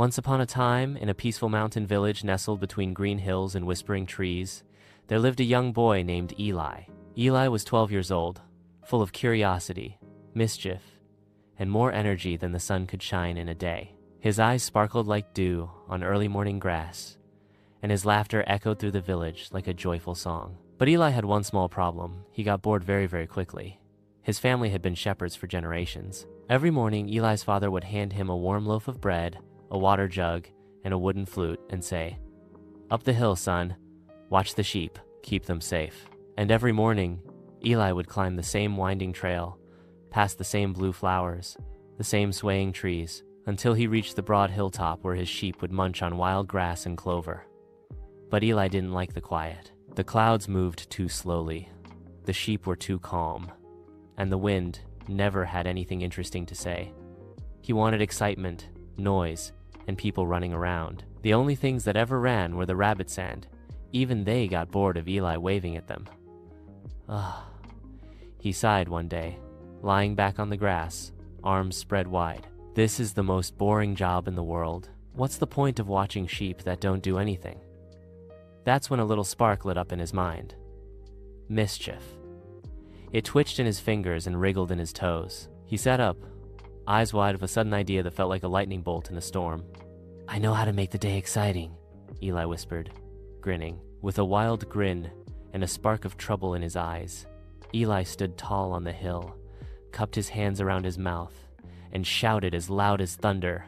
Once upon a time, in a peaceful mountain village nestled between green hills and whispering trees, there lived a young boy named Eli. Eli was 12 years old, full of curiosity, mischief, and more energy than the sun could shine in a day. His eyes sparkled like dew on early morning grass, and his laughter echoed through the village like a joyful song. But Eli had one small problem. He got bored very, very quickly. His family had been shepherds for generations. Every morning, Eli's father would hand him a warm loaf of bread, a water jug, and a wooden flute, and say, "Up the hill, son. Watch the sheep. Keep them safe." And every morning, Eli would climb the same winding trail, past the same blue flowers, the same swaying trees, until he reached the broad hilltop where his sheep would munch on wild grass and clover. But Eli didn't like the quiet. The clouds moved too slowly, the sheep were too calm, and the wind never had anything interesting to say. He wanted excitement, noise, and people running around. The only things that ever ran were the rabbits, and even they got bored of Eli waving at them. He sighed one day, lying back on the grass, arms spread wide. This is the most boring job in the world. What's the point of watching sheep that don't do anything? That's when a little spark lit up in his mind. Mischief. It twitched in his fingers and wriggled in his toes. He sat up, eyes wide with a sudden idea that felt like a lightning bolt in a storm. "I know how to make the day exciting," Eli whispered, grinning. With a wild grin and a spark of trouble in his eyes, Eli stood tall on the hill, cupped his hands around his mouth, and shouted as loud as thunder,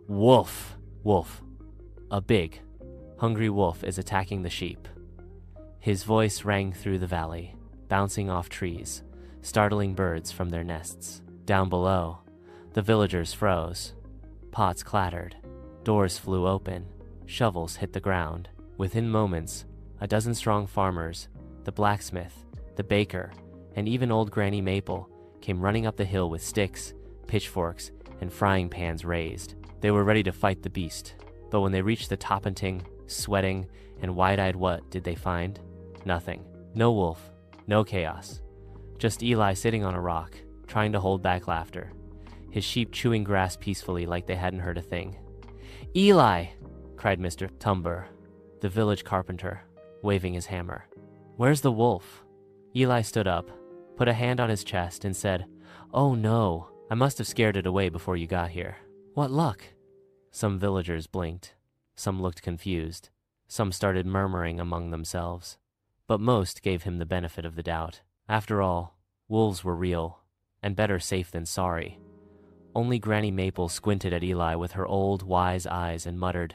"Wolf! Wolf! A big, hungry wolf is attacking the sheep." His voice rang through the valley, bouncing off trees, startling birds from their nests. Down below, the villagers froze. Pots clattered, doors flew open, shovels hit the ground. Within moments, a dozen strong farmers, the blacksmith, the baker, and even old Granny Maple came running up the hill with sticks, pitchforks, and frying pans raised. They were ready to fight the beast. But when they reached the Toppinting, sweating and wide-eyed, what did they find? Nothing. No wolf, no chaos. Just Eli sitting on a rock, trying to hold back laughter. His sheep chewing grass peacefully like they hadn't heard a thing. "Eli!" cried Mr. Tumber, the village carpenter, waving his hammer. "Where's the wolf?" Eli stood up, put a hand on his chest, and said, "Oh no, I must have scared it away before you got here." "What luck?" Some villagers blinked. Some looked confused. Some started murmuring among themselves. But most gave him the benefit of the doubt. After all, wolves were real, and better safe than sorry. Only Granny Maple squinted at Eli with her old, wise eyes and muttered,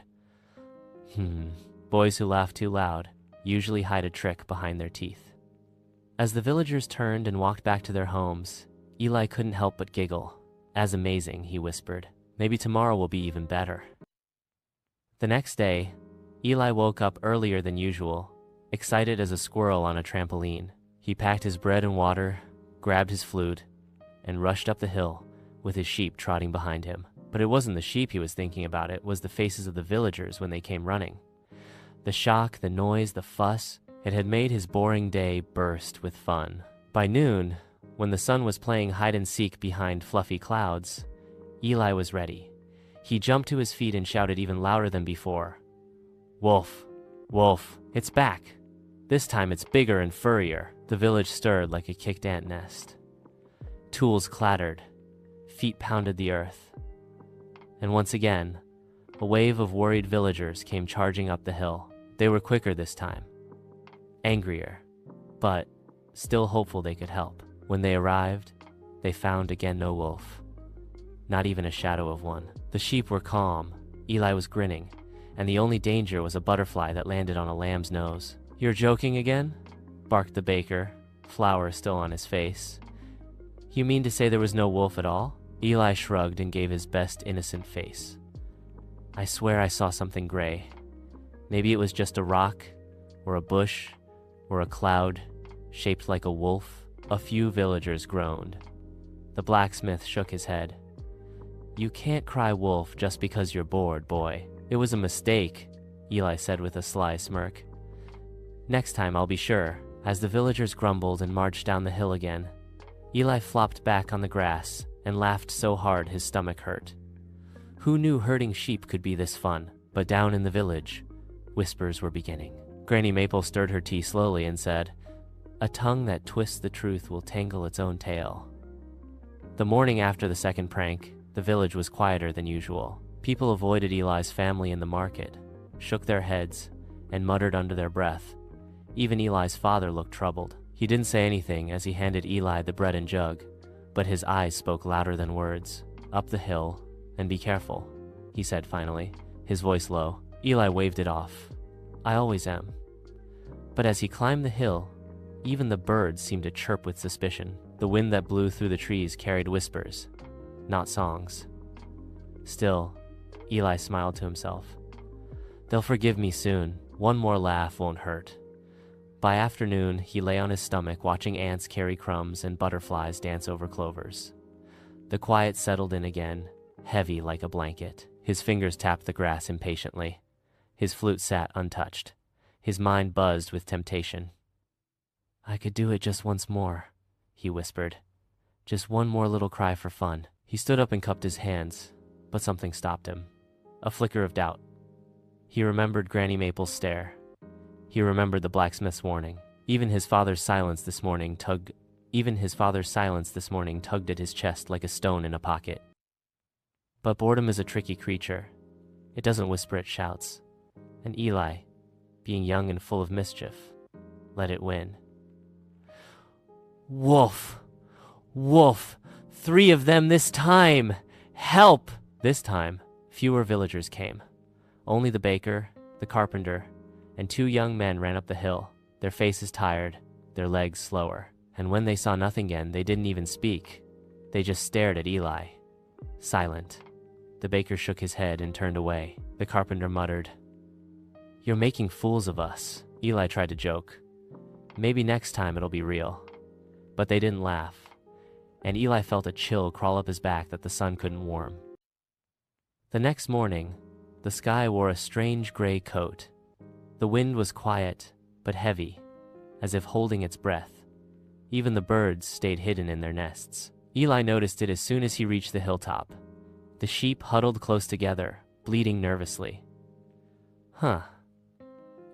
Boys who laugh too loud usually hide a trick behind their teeth." As the villagers turned and walked back to their homes, Eli couldn't help but giggle. "As amazing," he whispered. "Maybe tomorrow will be even better." The next day, Eli woke up earlier than usual, excited as a squirrel on a trampoline. He packed his bread and water, grabbed his flute, and rushed up the hill with his sheep trotting behind him. But it wasn't the sheep he was thinking about, it was the faces of the villagers when they came running. The shock, the noise, the fuss, it had made his boring day burst with fun. By noon, when the sun was playing hide-and-seek behind fluffy clouds, Eli was ready. He jumped to his feet and shouted even louder than before, "Wolf! Wolf! It's back! This time it's bigger and furrier." The village stirred like a kicked ant nest. Tools clattered, feet pounded the earth. And once again, a wave of worried villagers came charging up the hill. They were quicker this time, angrier, but still hopeful they could help. When they arrived, they found again no wolf, not even a shadow of one. The sheep were calm, Eli was grinning, and the only danger was a butterfly that landed on a lamb's nose. "You're joking again?" barked the baker, flour still on his face. "You mean to say there was no wolf at all?" Eli shrugged and gave his best innocent face. "I swear I saw something gray. Maybe it was just a rock, or a bush, or a cloud, shaped like a wolf." A few villagers groaned. The blacksmith shook his head. "You can't cry wolf just because you're bored, boy. It was a mistake," Eli said with a sly smirk. "Next time I'll be sure." As the villagers grumbled and marched down the hill again, Eli flopped back on the grass and laughed so hard his stomach hurt. Who knew herding sheep could be this fun? But down in the village, whispers were beginning. Granny Maple stirred her tea slowly and said, "A tongue that twists the truth will tangle its own tail." The morning after the second prank, the village was quieter than usual. People avoided Eli's family in the market, shook their heads, and muttered under their breath. Even Eli's father looked troubled. He didn't say anything as he handed Eli the bread and jug, but his eyes spoke louder than words. "Up the hill, and be careful," he said finally, his voice low. Eli waved it off. "I always am." But as he climbed the hill, even the birds seemed to chirp with suspicion. The wind that blew through the trees carried whispers, not songs. Still, Eli smiled to himself. "They'll forgive me soon. One more laugh won't hurt." By afternoon, he lay on his stomach watching ants carry crumbs and butterflies dance over clovers. The quiet settled in again, heavy like a blanket. His fingers tapped the grass impatiently. His flute sat untouched. His mind buzzed with temptation. "I could do it just once more," he whispered. "Just one more little cry for fun." He stood up and cupped his hands, but something stopped him. A flicker of doubt. He remembered Granny Maple's stare. He remembered the blacksmith's warning. Even his father's silence this morning tugged at his chest like a stone in a pocket. But boredom is a tricky creature. It doesn't whisper, it shouts. And Eli, being young and full of mischief, let it win. "Wolf! Wolf! 3 of them this time! Help!" This time, fewer villagers came. Only the baker, the carpenter, and 2 young men ran up the hill, their faces tired, their legs slower. And when they saw nothing again, they didn't even speak. They just stared at Eli, silent. The baker shook his head and turned away. The carpenter muttered, "You're making fools of us." Eli tried to joke. "Maybe next time it'll be real." But they didn't laugh, and Eli felt a chill crawl up his back that the sun couldn't warm. The next morning, the sky wore a strange gray coat. The wind was quiet, but heavy, as if holding its breath. Even the birds stayed hidden in their nests. Eli noticed it as soon as he reached the hilltop. The sheep huddled close together, bleating nervously. "Huh,"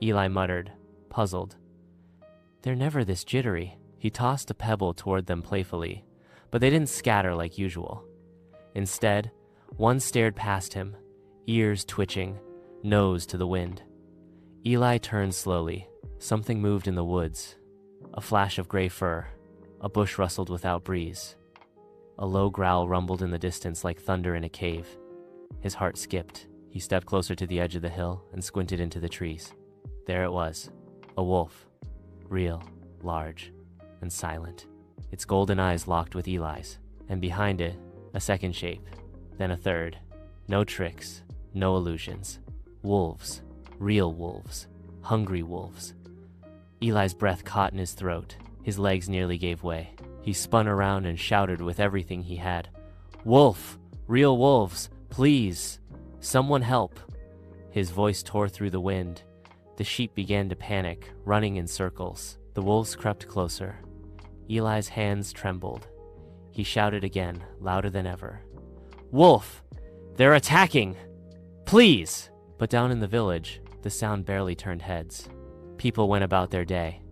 Eli muttered, puzzled. "They're never this jittery." He tossed a pebble toward them playfully, but they didn't scatter like usual. Instead, one stared past him, ears twitching, nose to the wind. Eli turned slowly. Something moved in the woods. A flash of gray fur. A bush rustled without breeze. A low growl rumbled in the distance like thunder in a cave. His heart skipped. He stepped closer to the edge of the hill and squinted into the trees. There it was, a wolf. Real, large, and silent. Its golden eyes locked with Eli's. And behind it, a second shape. Then a third. No tricks, no illusions. Wolves. Real wolves. Hungry wolves. Eli's breath caught in his throat. His legs nearly gave way. He spun around and shouted with everything he had. "Wolf! Real wolves! Please! Someone help!" His voice tore through the wind. The sheep began to panic, running in circles. The wolves crept closer. Eli's hands trembled. He shouted again, louder than ever. "Wolf! They're attacking! Please!" But down in the village, the sound barely turned heads. People went about their day.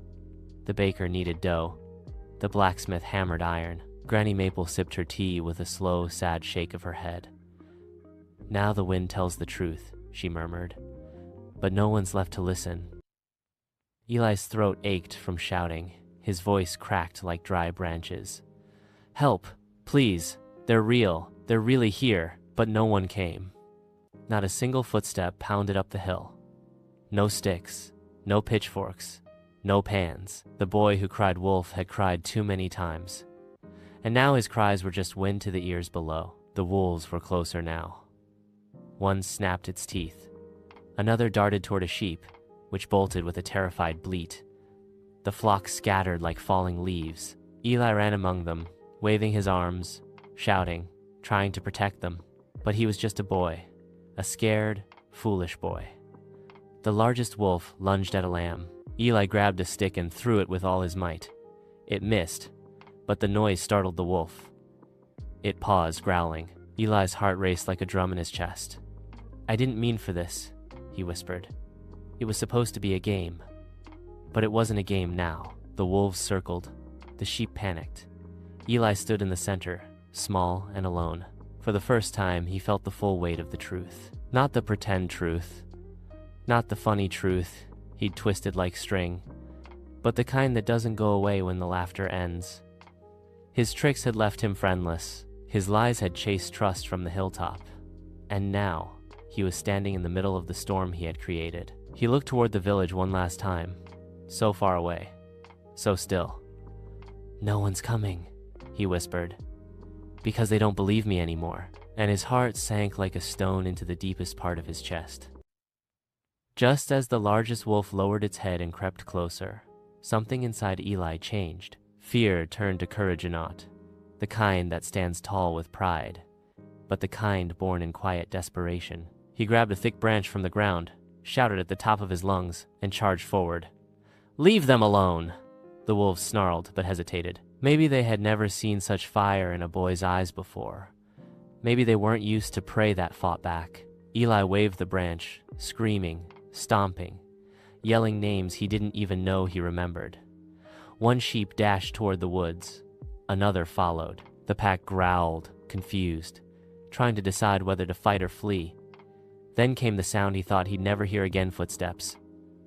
The baker kneaded dough. The blacksmith hammered iron. Granny Maple sipped her tea with a slow, sad shake of her head. "Now the wind tells the truth," she murmured. "But no one's left to listen." Eli's throat ached from shouting. His voice cracked like dry branches. "Help! Please! They're real! They're really here!" But no one came. Not a single footstep pounded up the hill. No sticks, no pitchforks, no pans. The boy who cried wolf had cried too many times. And now his cries were just wind to the ears below. The wolves were closer now. One snapped its teeth. Another darted toward a sheep, which bolted with a terrified bleat. The flock scattered like falling leaves. Eli ran among them, waving his arms, shouting, trying to protect them. But he was just a boy, a scared, foolish boy. The largest wolf lunged at a lamb. Eli grabbed a stick and threw it with all his might. It missed, but the noise startled the wolf. It paused, growling. Eli's heart raced like a drum in his chest. "I didn't mean for this," he whispered. "It was supposed to be a game." But it wasn't a game now. The wolves circled. The sheep panicked. Eli stood in the center, small and alone. For the first time, he felt the full weight of the truth. Not the pretend truth. Not the funny truth he'd twisted like string. But the kind that doesn't go away when the laughter ends. His tricks had left him friendless. His lies had chased trust from the hilltop. And now, he was standing in the middle of the storm he had created. He looked toward the village one last time. So far away. So still. "No one's coming," he whispered. "Because they don't believe me anymore." And his heart sank like a stone into the deepest part of his chest. Just as the largest wolf lowered its head and crept closer, something inside Eli changed. Fear turned to courage and not. The kind that stands tall with pride, but the kind born in quiet desperation. He grabbed a thick branch from the ground, shouted at the top of his lungs, and charged forward. "Leave them alone!" The wolves snarled but hesitated. Maybe they had never seen such fire in a boy's eyes before. Maybe they weren't used to prey that fought back. Eli waved the branch, screaming, stomping, yelling names he didn't even know he remembered. One sheep dashed toward the woods. Another followed. The pack growled, confused, trying to decide whether to fight or flee. Then came the sound he thought he'd never hear again: footsteps.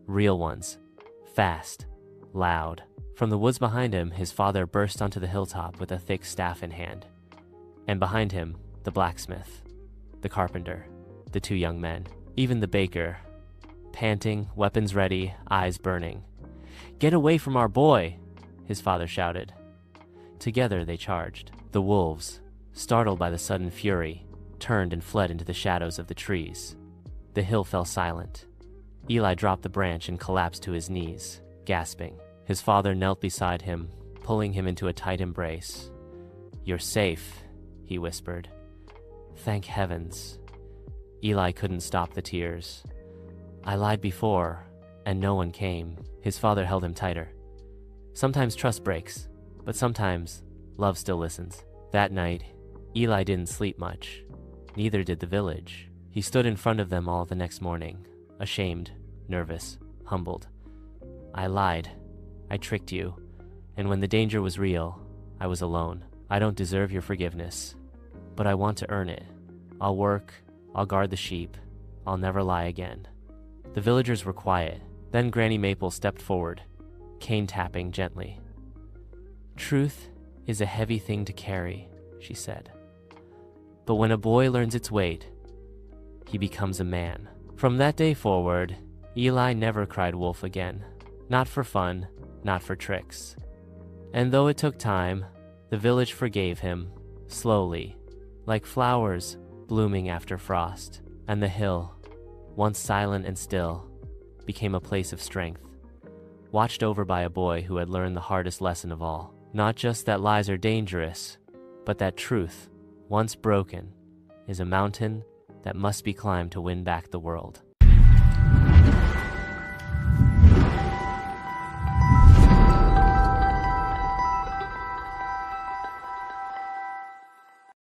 Real ones. Fast. Loud. From the woods behind him, his father burst onto the hilltop with a thick staff in hand. And behind him, the blacksmith, the carpenter, the two young men, even the baker, panting, weapons ready, eyes burning. "Get away from our boy!" his father shouted. Together they charged. The wolves, startled by the sudden fury, turned and fled into the shadows of the trees. The hill fell silent. Eli dropped the branch and collapsed to his knees, gasping. His father knelt beside him, pulling him into a tight embrace. "You're safe," he whispered. "Thank heavens." Eli couldn't stop the tears. "I lied before, and no one came." His father held him tighter. Sometimes trust breaks, but sometimes love still listens. That night, Eli didn't sleep much. Neither did the village. He stood in front of them all the next morning, ashamed, nervous, humbled. "I lied. I tricked you. And when the danger was real, I was alone. I don't deserve your forgiveness, but I want to earn it. I'll work. I'll guard the sheep. I'll never lie again." The villagers were quiet. Then Granny Maple stepped forward, cane tapping gently. "Truth is a heavy thing to carry," she said. "But when a boy learns its weight, he becomes a man." From that day forward, Eli never cried wolf again. Not for fun, not for tricks. And though it took time, the village forgave him, slowly, like flowers blooming after frost. And the hill, once silent and still, became a place of strength, watched over by a boy who had learned the hardest lesson of all. Not just that lies are dangerous, but that truth, once broken, is a mountain that must be climbed to win back the world.